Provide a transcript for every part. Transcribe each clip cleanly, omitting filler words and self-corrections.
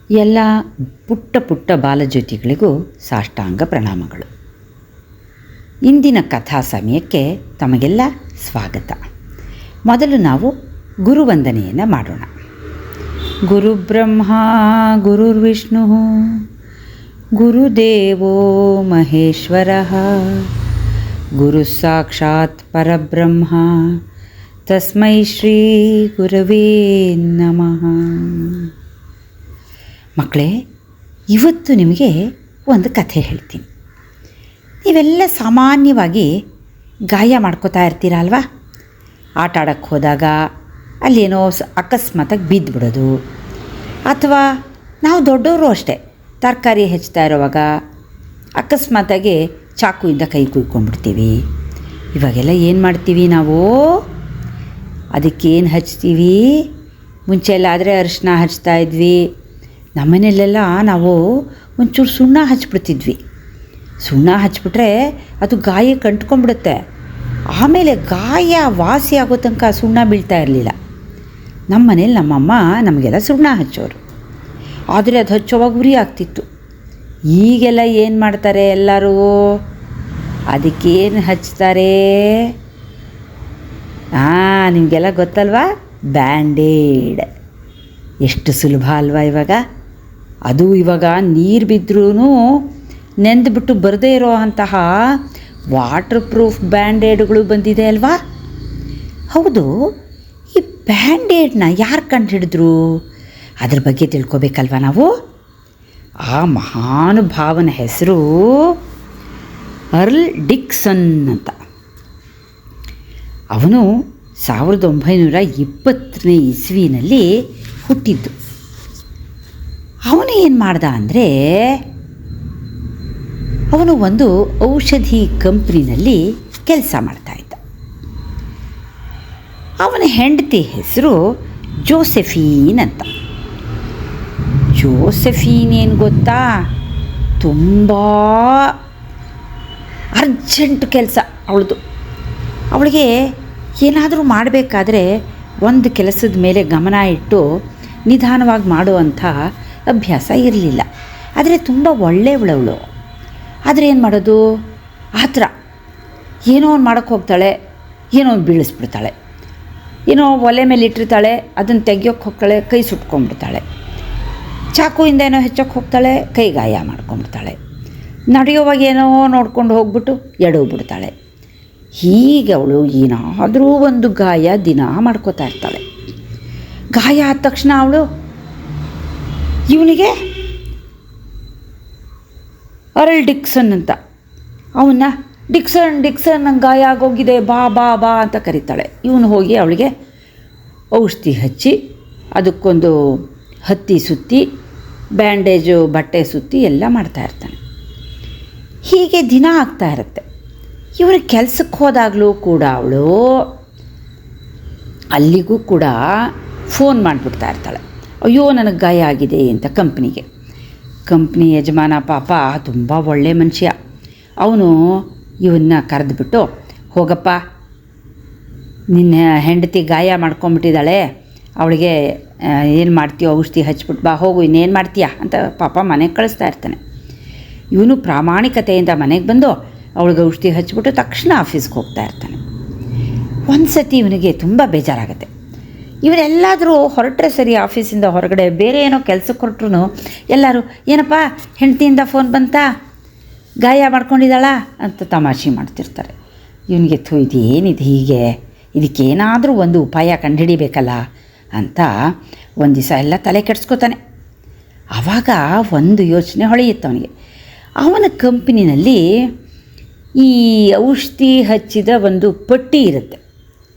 ಎಲ್ಲ ಪುಟ್ಟ ಪುಟ್ಟ ಬಾಲಜ್ಯೋತಿಗಳಿಗೂ ಸಾಷ್ಟಾಂಗ ಪ್ರಣಾಮಗಳು. ಇಂದಿನ ಕಥಾ ಸಮಯಕ್ಕೆ ತಮಗೆಲ್ಲ ಸ್ವಾಗತ. ಮೊದಲು ನಾವು ಗುರುವಂದನೆಯನ್ನು ಮಾಡೋಣ. ಗುರುಬ್ರಹ್ಮ ಗುರುರ್ವಿಷ್ಣು ಗುರುದೇವೋ ಮಹೇಶ್ವರ ಗುರು ಸಾಕ್ಷಾತ್ ಪರಬ್ರಹ್ಮ ತಸ್ಮೈ ಶ್ರೀ ಗುರವೇ ನಮಃ. ಮಕ್ಕಳೇ, ಇವತ್ತು ನಿಮಗೆ ಒಂದು ಕಥೆ ಹೇಳ್ತೀನಿ. ನೀವೆಲ್ಲ ಸಾಮಾನ್ಯವಾಗಿ ಗಾಯ ಮಾಡ್ಕೋತಾ ಇರ್ತೀರ ಅಲ್ವಾ? ಆಟ ಆಡೋಕ್ಕೆ ಹೋದಾಗ ಅಲ್ಲೇನೋ ಅಕಸ್ಮಾತಾಗಿ ಬಿದ್ದುಬಿಡೋದು, ಅಥವಾ ನಾವು ದೊಡ್ಡವರು ಅಷ್ಟೇ ತರಕಾರಿ ಹೆಚ್ಚುತ್ತಾ ಇರೋವಾಗ ಅಕಸ್ಮಾತಾಗಿ ಚಾಕುವಿಂದ ಕೈ ಕುಯ್ಕೊಂಡ್ಬಿಡ್ತೀವಿ. ಇವಾಗೆಲ್ಲ ಏನು ಮಾಡ್ತೀವಿ ನಾವು? ಅದಕ್ಕೇನು ಹಚ್ತೀವಿ? ಮುಂಚೆ ಎಲ್ಲ ಆದರೆ ಅರಿಶಿನ ಹಚ್ತಾ ಇದ್ವಿ. ನಮ್ಮನೇಲೆಲ್ಲ ನಾವು ಒಂಚೂರು ಸುಣ್ಣ ಹಚ್ಬಿಡ್ತಿದ್ವಿ. ಸುಣ್ಣ ಹಚ್ಬಿಟ್ರೆ ಅದು ಗಾಯಕ್ಕೆ ಅಂಟ್ಕೊಂಡ್ಬಿಡುತ್ತೆ. ಆಮೇಲೆ ಗಾಯ ವಾಸಿ ಆಗೋ ತನಕ ಸುಣ್ಣ ಬೀಳ್ತಾ ಇರಲಿಲ್ಲ. ನಮ್ಮ ಮನೇಲಿ ನಮ್ಮಮ್ಮ ನಮಗೆಲ್ಲ ಸುಣ್ಣ ಹಚ್ಚೋರು. ಆದರೆ ಅದು ಹಚ್ಚೋವಾಗ ಉರಿ ಆಗ್ತಿತ್ತು. ಈಗೆಲ್ಲ ಏನು ಮಾಡ್ತಾರೆ ಎಲ್ಲರೂ? ಅದಕ್ಕೇನು ಹಚ್ತಾರೆ? ನಿಮಗೆಲ್ಲ ಗೊತ್ತಲ್ವಾ? ಬ್ಯಾಂಡೇಡ್. ಎಷ್ಟು ಸುಲಭ ಅಲ್ವಾ ಇವಾಗ? ಅದು ಇವಾಗ ನೀರು ಬಿದ್ದರೂ ನೆಂದುಬಿಟ್ಟು ಬರದೇ ಇರೋ ಅಂತಹ ವಾಟರ್ ಪ್ರೂಫ್ ಬ್ಯಾಂಡೇಡ್ಗಳು ಬಂದಿದೆ ಅಲ್ವಾ? ಹೌದು, ಈ ಬ್ಯಾಂಡೇಡ್ನ ಯಾರು ಕಂಡು ಹಿಡಿದ್ರು? ಅದ್ರ ಬಗ್ಗೆ ತಿಳ್ಕೊಬೇಕಲ್ವ ನಾವು? ಆ ಮಹಾನುಭಾವನ ಹೆಸರು ಅರ್ಲ್ ಡಿಕ್ಸನ್ ಅಂತ. ಅವನು 1920ನೇ ಇಸ್ವಿನಲ್ಲಿ ಹುಟ್ಟಿದ್ದು. ಅವನು ಏನು ಮಾಡ್ದ ಅಂದರೆ, ಅವನು ಒಂದು ಔಷಧಿ ಕಂಪ್ನಿನಲ್ಲಿ ಕೆಲಸ ಮಾಡ್ತಾಯಿದ್ದ. ಅವನ ಹೆಂಡತಿ ಹೆಸರು ಜೋಸೆಫೀನ್ ಅಂತ. ಜೋಸೆಫೀನ್ ಏನು ಗೊತ್ತಾ? ತುಂಬ ಅರ್ಜೆಂಟ್ ಕೆಲಸ ಅವಳದು. ಅವಳಿಗೆ ಏನಾದರೂ ಮಾಡಬೇಕಾದ್ರೆ ಒಂದು ಕೆಲಸದ ಮೇಲೆ ಗಮನ ಇಟ್ಟು ನಿಧಾನವಾಗಿ ಮಾಡುವಂಥ ಅಭ್ಯಾಸ ಇರಲಿಲ್ಲ. ಆದರೆ ತುಂಬ ಒಳ್ಳೆಯವಳವಳು. ಆದರೆ ಏನು ಮಾಡೋದು? ಆ ಥರ ಏನೋ ಒಂದು ಮಾಡೋಕ್ಕೆ ಹೋಗ್ತಾಳೆ, ಏನೋ ಒಂದು ಬೀಳಿಸ್ಬಿಡ್ತಾಳೆ. ಏನೋ ಒಲೆ ಮೇಲೆ ಇಟ್ಟಿರ್ತಾಳೆ, ಅದನ್ನು ತೆಗಿಯೋಕ್ಕೆ ಹೋಗ್ತಾಳೆ, ಕೈ ಸುಟ್ಕೊಂಡ್ಬಿಡ್ತಾಳೆ. ಚಾಕುವಿಂದ ಏನೋ ಹೆಚ್ಚೋಕ್ಕೆ ಹೋಗ್ತಾಳೆ, ಕೈ ಗಾಯ ಮಾಡ್ಕೊಂಡ್ಬಿಡ್ತಾಳೆ. ನಡೆಯುವಾಗ ಏನೋ ನೋಡ್ಕೊಂಡು ಹೋಗ್ಬಿಟ್ಟು ಎಡೋಗ್ಬಿಡ್ತಾಳೆ. ಹೀಗೆ ಅವಳು ಏನಾದರೂ ಒಂದು ಗಾಯ ದಿನ ಮಾಡ್ಕೋತಾ ಇರ್ತಾಳೆ. ಗಾಯ ಆದ ತಕ್ಷಣ ಅವಳು ಇವನಿಗೆ ಅರ್ಲ್ ಡಿಕ್ಸನ್ ಅಂತ ಅವನ್ನ ಡಿಕ್ಸನ್ ನಂಗೆ ಗಾಯ ಆಗೋಗಿದೆ, ಬಾ ಬಾ ಬಾ ಅಂತ ಕರೀತಾಳೆ. ಇವನು ಹೋಗಿ ಅವಳಿಗೆ ಔಷಧಿ ಹಚ್ಚಿ ಅದಕ್ಕೊಂದು ಹತ್ತಿ ಸುತ್ತಿ ಬ್ಯಾಂಡೇಜು ಬಟ್ಟೆ ಸುತ್ತಿ ಎಲ್ಲ ಮಾಡ್ತಾಯಿರ್ತಾನೆ. ಹೀಗೆ ದಿನ ಆಗ್ತಾ ಇರುತ್ತೆ. ಇವರು ಕೆಲಸಕ್ಕೆ ಹೋದಾಗಲೂ ಕೂಡ ಅವಳು ಅಲ್ಲಿಗೂ ಕೂಡ ಫೋನ್ ಮಾಡಿಬಿಡ್ತಾ ಇರ್ತಾಳೆ, ಅಯ್ಯೋ ನನಗೆ ಗಾಯ ಆಗಿದೆ ಅಂತ ಕಂಪ್ನಿ ಯಜಮಾನ ಪಾಪ ತುಂಬ ಒಳ್ಳೆ ಮನುಷ್ಯ. ಅವನು ಇವನ್ನ ಕರೆದುಬಿಟ್ಟು, ಹೋಗಪ್ಪ, ನಿನ್ನ ಹೆಂಡತಿ ಗಾಯ ಮಾಡ್ಕೊಂಬಿಟ್ಟಿದ್ದಾಳೆ, ಅವಳಿಗೆ ಏನು ಮಾಡ್ತೀಯೋ ಔಷಧಿ ಹಚ್ಬಿಟ್ಟು ಬಾ, ಹೋಗು, ಇನ್ನೇನು ಮಾಡ್ತೀಯಾ ಅಂತ ಪಾಪ ಮನೆಗೆ ಕಳಿಸ್ತಾ ಇರ್ತಾನೆ. ಇವನು ಪ್ರಾಮಾಣಿಕತೆಯಿಂದ ಮನೆಗೆ ಬಂದು ಅವಳಿಗೆ ಔಷಧಿ ಹಚ್ಬಿಟ್ಟು ತಕ್ಷಣ ಆಫೀಸ್ಗೆ ಹೋಗ್ತಾ ಇರ್ತಾನೆ. ಒಂದು ಸತಿ ಇವನಿಗೆ ತುಂಬ ಬೇಜಾರಾಗುತ್ತೆ. ಇವರೆಲ್ಲಾದರೂ ಹೊರಟ್ರೆ ಸರಿ, ಆಫೀಸಿಂದ ಹೊರಗಡೆ ಬೇರೆ ಏನೋ ಕೆಲಸಕ್ಕೆ ಹೊರಟ್ರು ಎಲ್ಲರೂ, ಏನಪ್ಪ ಹೆಂಡತಿಯಿಂದ ಫೋನ್ ಬಂತಾ, ಗಾಯ ಮಾಡ್ಕೊಂಡಿದ್ದಾಳ ಅಂತ ತಮಾಷೆ ಮಾಡ್ತಿರ್ತಾರೆ. ಇವನಿಗೆ ಇದೇನಿದೆ ಹೀಗೆ, ಇದಕ್ಕೇನಾದರೂ ಒಂದು ಉಪಾಯ ಕಂಡುಹಿಡಿಬೇಕಲ್ಲ ಅಂತ ಒಂದು ದಿವಸ ಎಲ್ಲ ತಲೆ ಕೆಡಿಸ್ಕೋತಾನೆ. ಆವಾಗ ಒಂದು ಯೋಚನೆ ಹೊಳೆಯುತ್ತೆ ಅವನಿಗೆ. ಅವನ ಕಂಪ್ನಿನಲ್ಲಿ ಈ ಔಷಧಿ ಹಚ್ಚಿದ ಒಂದು ಪಟ್ಟಿ ಇರುತ್ತೆ.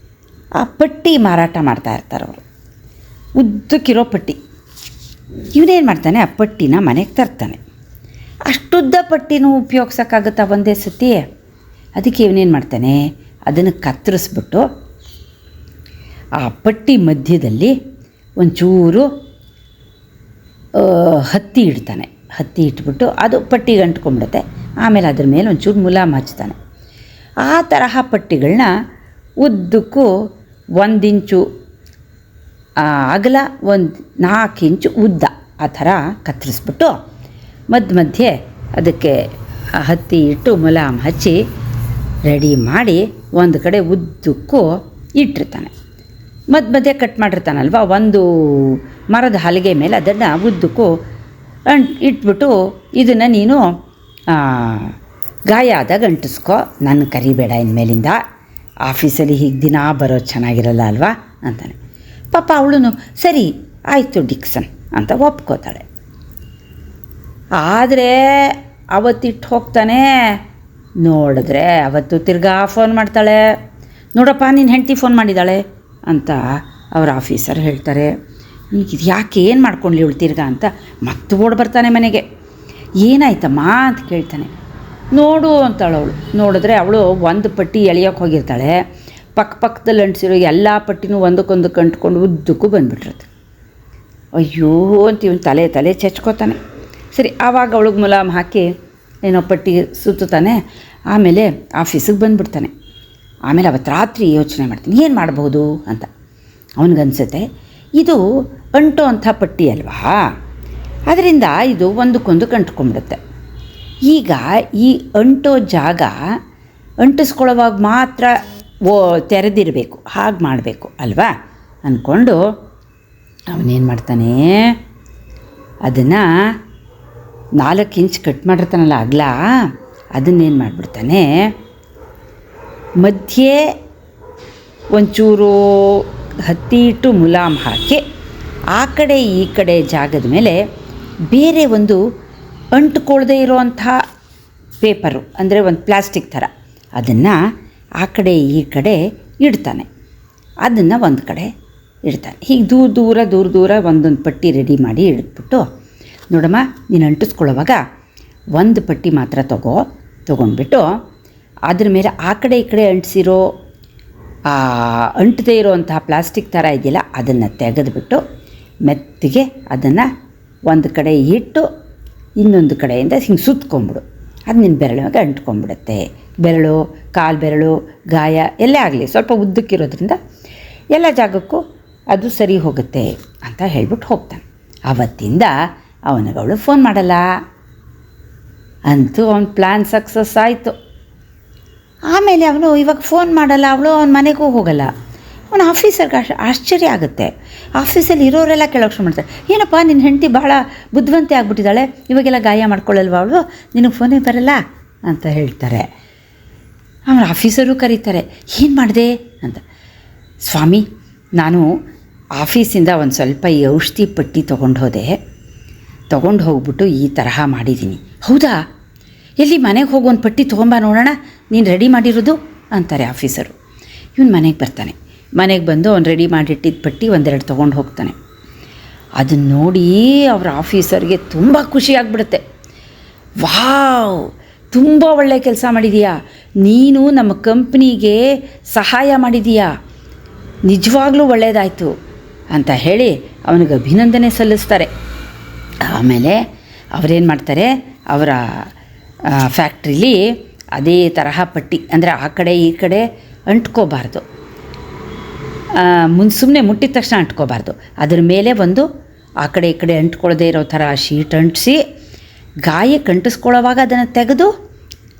ಆ ಪಟ್ಟಿ ಮಾರಾಟ ಮಾಡ್ತಾ ಇರ್ತಾರೆ ಅವರು, ಉದ್ದಕ್ಕಿರೋ ಪಟ್ಟಿ. ಇವನೇನು ಮಾಡ್ತಾನೆ, ಆ ಪಟ್ಟಿನ ಮನೆಗೆ ತರ್ತಾನೆ. ಅಷ್ಟುದ್ದ ಪಟ್ಟಿನೂ ಉಪಯೋಗಿಸೋಕ್ಕಾಗುತ್ತಾ ಒಂದೇ ಸತಿ? ಅದಕ್ಕೆ ಇವನೇನು ಮಾಡ್ತಾನೆ, ಅದನ್ನು ಕತ್ತರಿಸ್ಬಿಟ್ಟು ಆ ಪಟ್ಟಿ ಮಧ್ಯದಲ್ಲಿ ಒಂಚೂರು ಹತ್ತಿ ಇಡ್ತಾನೆ. ಹತ್ತಿ ಇಟ್ಬಿಟ್ಟು ಅದು ಪಟ್ಟಿಗೆ ಅಂಟ್ಕೊಂಡ್ಬಿಡುತ್ತೆ. ಆಮೇಲೆ ಅದ್ರ ಮೇಲೆ ಒಂಚೂರು ಮುಲಾಮ್ ಹಚ್ತಾನೆ. ಆ ತರಹ ಪಟ್ಟಿಗಳನ್ನ ಉದ್ದಕ್ಕೂ 1 ಇಂಚು ಅಗಲ, 4 ಇಂಚು ಉದ್ದ ಆ ಥರ ಕತ್ತರಿಸ್ಬಿಟ್ಟು ಮಧ್ಯೆ ಅದಕ್ಕೆ ಹತ್ತಿ ಇಟ್ಟು ಮುಲಾಮ್ ಹಚ್ಚಿ ರೆಡಿ ಮಾಡಿ ಒಂದು ಕಡೆ ಉದ್ದಕ್ಕೂ ಇಟ್ಟಿರ್ತಾನೆ. ಮಧ್ಯೆ ಕಟ್ ಮಾಡಿರ್ತಾನಲ್ವ, ಒಂದು ಮರದ ಹಲಗೆ ಮೇಲೆ ಅದನ್ನು ಉದ್ದಕ್ಕೂ ಇಟ್ಬಿಟ್ಟು ಇದನ್ನು ನೀನು ಗಾಯ ಆದಾಗ ಅಂಟಿಸ್ಕೊ, ನನ್ನ ಕರಿಬೇಡ ಇನ್ಮೇಲಿಂದ, ಆಫೀಸಲ್ಲಿ ಹೀಗೆ ದಿನ ಬರೋದು ಚೆನ್ನಾಗಿರಲ್ಲ ಅಲ್ವಾ ಅಂತಾನೆ. ಪಾಪ ಅವಳು ಸರಿ ಆಯಿತು ಡಿಕ್ಸನ್ ಅಂತ ಒಪ್ಕೋತಾಳೆ. ಆದರೆ ಅವತ್ತಿಟ್ಟು ಹೋಗ್ತಾನೆ. ನೋಡಿದ್ರೆ ಅವತ್ತು ತಿರ್ಗಾ ಫೋನ್ ಮಾಡ್ತಾಳೆ. ನೋಡಪ್ಪ ನಿನ್ನ ಹೆಂಡತಿ ಫೋನ್ ಮಾಡಿದ್ದಾಳೆ ಅಂತ ಅವ್ರ ಆಫೀಸರ್ ಹೇಳ್ತಾರೆ. ಇದು ಯಾಕೆ ಏನು ಮಾಡ್ಕೊಂಡ್ಲಿ ಇವಳು ತಿರ್ಗಾ ಅಂತ ಮತ್ತೆ ಓಡಿ ಬರ್ತಾನೆ ಮನೆಗೆ. ಏನಾಯ್ತಮ್ಮ ಅಂತ ಕೇಳ್ತಾನೆ. ನೋಡು ಅಂತಾಳು ಅವಳು. ನೋಡಿದ್ರೆ ಅವಳು ಒಂದು ಪಟ್ಟಿ ಎಳೆಯೋಕ್ಕೆ ಹೋಗಿರ್ತಾಳೆ. ಪಕ್ಕದಲ್ಲಿ ಅಂಟಿಸಿರೋ ಎಲ್ಲ ಪಟ್ಟಿನೂ ಒಂದಕ್ಕೊಂದು ಕಂಟ್ಕೊಂಡು ಉದ್ದಕ್ಕೂ ಬಂದುಬಿಟ್ಟಿರುತ್ತೆ. ಅಯ್ಯೋ ಅಂತ ಇವನು ತಲೆ ಚೆಚ್ಕೋತಾನೆ. ಸರಿ, ಆವಾಗ ಅವಳಿಗೆ ಮುಲಾಮ್ ಹಾಕಿ ಏನೋ ಪಟ್ಟಿ ಸುತ್ತಾನೆ. ಆಮೇಲೆ ಆಫೀಸಿಗೆ ಬಂದುಬಿಡ್ತಾನೆ. ಆಮೇಲೆ ಅವತ್ತು ರಾತ್ರಿ ಯೋಚನೆ ಮಾಡ್ತೀನಿ ಏನು ಮಾಡ್ಬೋದು ಅಂತ. ಅವನಿಗನ್ಸುತ್ತೆ ಇದು ಅಂಟೋ ಅಂಥ ಪಟ್ಟಿ ಅಲ್ವಾ, ಅದರಿಂದ ಇದು ಒಂದಕ್ಕೊಂದು ಕಂಟ್ಕೊಂಡ್ಬಿಡುತ್ತೆ. ಈಗ ಈ ಅಂಟೋ ಜಾಗ ಅಂಟಿಸ್ಕೊಳ್ಳೋವಾಗ ಮಾತ್ರ ತೆರೆದಿರಬೇಕು, ಹಾಗೆ ಮಾಡಬೇಕು ಅಲ್ವಾ ಅಂದ್ಕೊಂಡು ಅವನೇನು ಮಾಡ್ತಾನೆ, ಅದನ್ನು 4 ಇಂಚ್ ಕಟ್ ಮಾಡಿರ್ತಾನಲ್ಲ ಅಗಲ, ಅದನ್ನೇನು ಮಾಡಿಬಿಡ್ತಾನೆ, ಮಧ್ಯೆ ಒಂಚೂರು ಹತ್ತಿ ಇಟ್ಟು ಮುಲಾಮ್ ಹಾಕಿ ಆ ಕಡೆ ಈ ಕಡೆ ಜಾಗದ ಮೇಲೆ ಬೇರೆ ಒಂದು ಅಂಟುಕೊಳ್ಳದೆ ಇರೋವಂಥ ಪೇಪರು, ಅಂದರೆ ಒಂದು ಪ್ಲಾಸ್ಟಿಕ್ ಥರ, ಅದನ್ನು ಆ ಕಡೆ ಈ ಕಡೆ ಇಡ್ತಾನೆ. ಅದನ್ನು ಒಂದು ಕಡೆ ಇಡ್ತಾನೆ. ಹೀಗೆ ದೂರ ಒಂದೊಂದು ಪಟ್ಟಿ ರೆಡಿ ಮಾಡಿ ಇಟ್ಬಿಟ್ಟು, ನೋಡಮ್ಮ ನೀನು ಅಂಟಿಸ್ಕೊಳ್ಳೋವಾಗ ಒಂದು ಪಟ್ಟಿ ಮಾತ್ರ ತೊಗೊಂಡ್ಬಿಟ್ಟು ಅದ್ರ ಮೇಲೆ ಆ ಕಡೆ ಈ ಕಡೆ ಅಂಟಿಸಿರೋ ಅಂಟದೇ ಇರೋವಂತಹ ಪ್ಲಾಸ್ಟಿಕ್ ಥರ ಇದೆಯಲ್ಲ ಅದನ್ನು ತೆಗೆದುಬಿಟ್ಟು ಮೆತ್ತಿಗೆ ಅದನ್ನು ಒಂದು ಕಡೆ ಇಟ್ಟು ಇನ್ನೊಂದು ಕಡೆಯಿಂದ ಹಿಂಗೆ ಸುತ್ಕೊಂಬಿಡು. ಅದು ನಿನ್ನ ಬೆರಳಿಗೆ ಅಂಟ್ಕೊಂಡ್ಬಿಡುತ್ತೆ. ಬೆರಳು, ಕಾಲು ಬೆರಳು, ಗಾಯ ಎಲ್ಲೇ ಆಗಲಿ ಸ್ವಲ್ಪ ಉದ್ದಕ್ಕಿರೋದ್ರಿಂದ ಎಲ್ಲ ಜಾಗಕ್ಕೂ ಅದು ಸರಿ ಹೋಗುತ್ತೆ ಅಂತ ಹೇಳ್ಬಿಟ್ಟು ಹೋಗ್ತಾನೆ. ಆವತ್ತಿಂದ ಅವನಿಗವಳು ಫೋನ್ ಮಾಡಲ್ಲ. ಅಂತೂ ಅವನ ಪ್ಲ್ಯಾನ್ ಸಕ್ಸಸ್ ಆಯಿತು. ಆಮೇಲೆ ಅವನು ಇವಾಗ ಫೋನ್ ಮಾಡಲ್ಲ, ಅವಳು ಅವನ ಮನೆಗೂ ಹೋಗಲ್ಲ. ಅವನ ಆಫೀಸರ್ಗೆ ಆಶ್ಚರ್ಯ ಆಗುತ್ತೆ. ಆಫೀಸಲ್ಲಿ ಇರೋರೆಲ್ಲ ಕೇಳೋಕ್ಷ ಮಾಡ್ತಾರೆ, ಏನಪ್ಪ ನಿನ್ನ ಹೆಂಡತಿ ಭಾಳ ಬುದ್ಧಿವಂತೆ ಆಗಿಬಿಟ್ಟಿದ್ದಾಳೆ, ಇವಾಗೆಲ್ಲ ಗಾಯ ಮಾಡ್ಕೊಳ್ಳಲ್ವ ಅವಳು, ನಿನಗೆ ಫೋನೇ ಬರಲ್ಲ ಅಂತ ಹೇಳ್ತಾರೆ. ಅವನ ಆಫೀಸರು ಕರೀತಾರೆ, ಏನು ಮಾಡಿದೆ ಅಂತ. ಸ್ವಾಮಿ, ನಾನು ಆಫೀಸಿಂದ ಒಂದು ಸ್ವಲ್ಪ ಈ ಔಷಧಿ ಪಟ್ಟಿ ತೊಗೊಂಡು ಹೋಗ್ಬಿಟ್ಟು ಈ ತರಹ ಮಾಡಿದ್ದೀನಿ. ಹೌದಾ, ಎಲ್ಲಿ ಮನೆಗೆ ಹೋಗಿ ಒಂದು ಪಟ್ಟಿ ತೊಗೊಂಬ ನೋಡೋಣ, ನೀನು ರೆಡಿ ಮಾಡಿರೋದು ಅಂತಾರೆ ಆಫೀಸರು. ಇವನು ಮನೆಗೆ ಬರ್ತಾನೆ. ಮನೆಗೆ ಬಂದು ಅವ್ನು ರೆಡಿ ಮಾಡಿಟ್ಟಿದ್ದ ಪಟ್ಟಿ ಒಂದೆರಡು ತೊಗೊಂಡು ಹೋಗ್ತಾನೆ. ಅದನ್ನು ನೋಡಿ ಅವ್ರ ಆಫೀಸರ್ಗೆ ತುಂಬ ಖುಷಿಯಾಗ್ಬಿಡುತ್ತೆ. ವಾವ್, ತುಂಬ ಒಳ್ಳೆ ಕೆಲಸ ಮಾಡಿದೀಯಾ, ನೀನು ನಮ್ಮ ಕಂಪ್ನಿಗೆ ಸಹಾಯ ಮಾಡಿದೀಯಾ, ನಿಜವಾಗ್ಲೂ ಒಳ್ಳೆಯದಾಯಿತು ಅಂತ ಹೇಳಿ ಅವನಿಗೆ ಅಭಿನಂದನೆ ಸಲ್ಲಿಸ್ತಾರೆ. ಆಮೇಲೆ ಅವರೇನು ಮಾಡ್ತಾರೆ, ಅವರ ಫ್ಯಾಕ್ಟ್ರಿಲಿ ಅದೇ ತರಹ ಪಟ್ಟಿ, ಅಂದರೆ ಆ ಕಡೆ ಈ ಕಡೆ ಅಂಟ್ಕೋಬಾರ್ದು, ಸುಮ್ಮನೆ ಮುಟ್ಟಿದ ತಕ್ಷಣ ಅಂಟ್ಕೋಬಾರ್ದು, ಅದ್ರ ಮೇಲೆ ಒಂದು ಆ ಕಡೆ ಈ ಕಡೆ ಅಂಟ್ಕೊಳ್ಳದೆ ಇರೋ ಥರ ಶೀಟ್ ಅಂಟಿಸಿ ಗಾಯಕ್ಕೆ ಅಂಟಿಸ್ಕೊಳ್ಳೋವಾಗ ಅದನ್ನು ತೆಗೆದು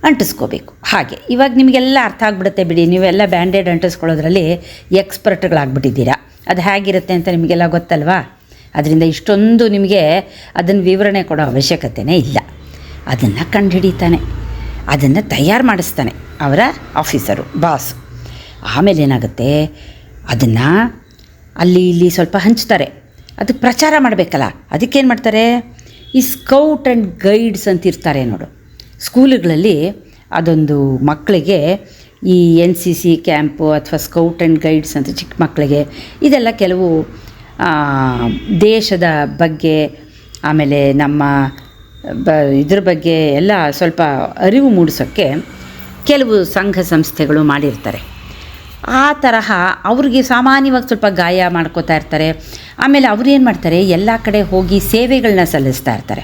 ಅಂಟಿಸ್ಕೋಬೇಕು. ಹಾಗೆ ಇವಾಗ ನಿಮಗೆಲ್ಲ ಅರ್ಥ ಆಗಿಬಿಡುತ್ತೆ ಬಿಡಿ, ನೀವೆಲ್ಲ ಬ್ಯಾಂಡೇಡ್ ಅಂಟಿಸ್ಕೊಳ್ಳೋದ್ರಲ್ಲಿ ಎಕ್ಸ್ಪರ್ಟ್ಗಳಾಗ್ಬಿಟ್ಟಿದ್ದೀರಾ. ಅದು ಹೇಗಿರುತ್ತೆ ಅಂತ ನಿಮಗೆಲ್ಲ ಗೊತ್ತಲ್ವಾ. ಅದರಿಂದ ಇಷ್ಟೊಂದು ನಿಮಗೆ ಅದನ್ನು ವಿವರಣೆ ಕೊಡೋ ಅವಶ್ಯಕತೆಯೇ ಇಲ್ಲ. ಅದನ್ನು ಕಂಡುಹಿಡಿತಾನೆ, ಅದನ್ನು ತಯಾರು ಮಾಡಿಸ್ತಾನೆ ಅವರ ಆಫೀಸರು, ಬಾಸ್. ಆಮೇಲೆ ಏನಾಗುತ್ತೆ, ಅದನ್ನು ಅಲ್ಲಿ ಇಲ್ಲಿ ಸ್ವಲ್ಪ ಹಂಚ್ತಾರೆ. ಅದಕ್ಕೆ ಪ್ರಚಾರ ಮಾಡಬೇಕಲ್ಲ, ಅದಕ್ಕೇನು ಮಾಡ್ತಾರೆ, ಈ ಸ್ಕೌಟ್ ಆ್ಯಂಡ್ ಗೈಡ್ಸ್ ಅಂತ ಇರ್ತಾರೆ ನೋಡು ಸ್ಕೂಲುಗಳಲ್ಲಿ. ಅದೊಂದು ಮಕ್ಕಳಿಗೆ ಈ NCC ಕ್ಯಾಂಪು ಅಥವಾ ಸ್ಕೌಟ್ ಆ್ಯಂಡ್ ಗೈಡ್ಸ್ ಅಂತ ಚಿಕ್ಕ ಮಕ್ಕಳಿಗೆ ಇದೆಲ್ಲ ಕೆಲವು ದೇಶದ ಬಗ್ಗೆ ಆಮೇಲೆ ನಮ್ಮ ಇದ್ರ ಬಗ್ಗೆ ಎಲ್ಲ ಸ್ವಲ್ಪ ಅರಿವು ಮೂಡಿಸೋಕ್ಕೆ ಕೆಲವು ಸಂಘ ಸಂಸ್ಥೆಗಳು ಮಾಡಿರ್ತಾರೆ. ಆ ತರಹ ಅವ್ರಿಗೆ ಸಾಮಾನ್ಯವಾಗಿ ಸ್ವಲ್ಪ ಗಾಯ ಮಾಡ್ಕೋತಾ ಇರ್ತಾರೆ. ಆಮೇಲೆ ಅವ್ರು ಏನು ಮಾಡ್ತಾರೆ, ಎಲ್ಲ ಕಡೆ ಹೋಗಿ ಸೇವೆಗಳನ್ನ ಸಲ್ಲಿಸ್ತಾ ಇರ್ತಾರೆ.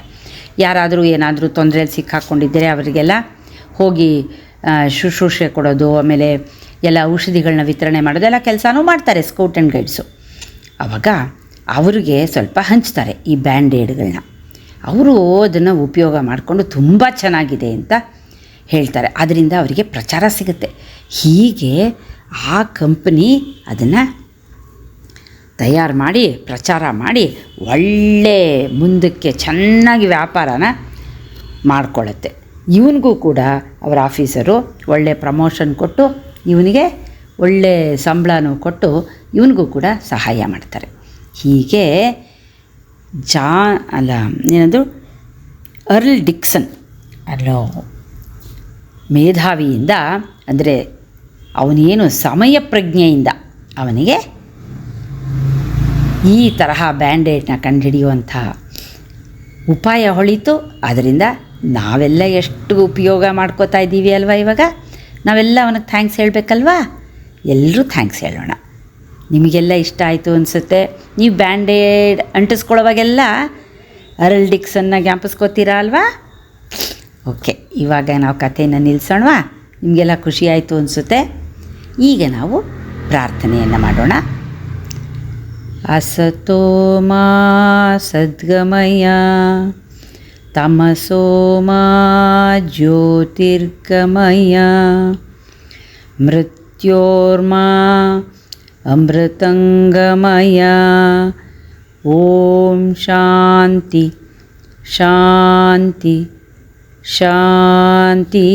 ಯಾರಾದರೂ ಏನಾದರೂ ತೊಂದರೆಯಲ್ಲಿ ಸಿಕ್ಕಾಕ್ಕೊಂಡಿದ್ದರೆ ಅವರಿಗೆಲ್ಲ ಹೋಗಿ ಶುಶ್ರೂಷೆ ಕೊಡೋದು, ಆಮೇಲೆ ಎಲ್ಲ ಔಷಧಿಗಳನ್ನ ವಿತರಣೆ ಮಾಡೋದು, ಎಲ್ಲ ಕೆಲಸನೂ ಮಾಡ್ತಾರೆ ಸ್ಕೌಟ್ ಆ್ಯಂಡ್ ಗೈಡ್ಸು. ಆವಾಗ ಅವ್ರಿಗೆ ಸ್ವಲ್ಪ ಹಂಚ್ತಾರೆ ಈ ಬ್ಯಾಂಡೇಡ್ಗಳನ್ನ. ಅವರು ಅದನ್ನು ಉಪಯೋಗ ಮಾಡಿಕೊಂಡು ತುಂಬ ಚೆನ್ನಾಗಿದೆ ಅಂತ ಹೇಳ್ತಾರೆ. ಅದರಿಂದ ಅವರಿಗೆ ಪ್ರಚಾರ ಸಿಗುತ್ತೆ. ಹೀಗೆ ಆ ಕಂಪನಿ ಅದನ್ನು ತಯಾರು ಮಾಡಿ ಪ್ರಚಾರ ಮಾಡಿ ಒಳ್ಳೆ ಮುಂದಕ್ಕೆ ಚೆನ್ನಾಗಿ ವ್ಯಾಪಾರನ ಮಾಡಿಕೊಳ್ಳುತ್ತೆ. ಇವನಿಗೂ ಕೂಡ ಅವರ ಆಫೀಸರು ಒಳ್ಳೆ ಪ್ರಮೋಷನ್ ಕೊಟ್ಟು ಇವನಿಗೆ ಒಳ್ಳೆ ಸಂಬಳನೂ ಕೊಟ್ಟು ಇವನಿಗೂ ಕೂಡ ಸಹಾಯ ಮಾಡ್ತಾರೆ. ಹೀಗೆ ಏನದು ಅರ್ಲ್ ಡಿಕ್ಸನ್ ಅನ್ನೋ ಮೇಧಾವಿಯಿಂದ, ಅಂದರೆ ಅವನೇನು ಸಮಯ ಪ್ರಜ್ಞೆಯಿಂದ ಅವನಿಗೆ ಈ ತರಹ ಬ್ಯಾಂಡೇಡ್ನ ಕಂಡುಹಿಡಿಯುವಂಥ ಉಪಾಯ ಹೊಳಿತು. ಅದರಿಂದ ನಾವೆಲ್ಲ ಎಷ್ಟು ಉಪಯೋಗ ಮಾಡ್ಕೋತಾ ಇದ್ದೀವಿ ಅಲ್ವಾ. ಇವಾಗ ನಾವೆಲ್ಲ ಅವನಿಗೆ ಥ್ಯಾಂಕ್ಸ್ ಹೇಳಬೇಕಲ್ವಾ. ಎಲ್ಲರೂ ಥ್ಯಾಂಕ್ಸ್ ಹೇಳೋಣ. ನಿಮಗೆಲ್ಲ ಇಷ್ಟ ಆಯಿತು ಅನಿಸುತ್ತೆ. ನೀವು ಬ್ಯಾಂಡೇಡ್ ಅಂಟಿಸ್ಕೊಳ್ಳೋವಾಗೆಲ್ಲ ಅರ್ಲ್ ಡಿಕ್ಸನ್ನ ಜ್ಞಾಪಿಸ್ಕೋತೀರಾ ಅಲ್ವಾ. ಓಕೆ, ಇವಾಗ ನಾವು ಕಥೆಯನ್ನು ನಿಲ್ಲಿಸೋಣವಾ. ನಿಮಗೆಲ್ಲ ಖುಷಿ ಆಯಿತು ಅನಿಸುತ್ತೆ. ಈಗ ನಾವು ಪ್ರಾರ್ಥನೆಯನ್ನು ಮಾಡೋಣ. ಅಸತೋ ಮಾ ಸದ್ಗಮಯ ತಮಸೋ ಮಾ ಜ್ಯೋತಿರ್ಗಮಯ ಮೃತ್ಯೋರ್ಮಾ ಅಮೃತಂಗಮಯ. ಓಂ ಶಾಂತಿ ಶಾಂತಿ ಶಾಂತಿ.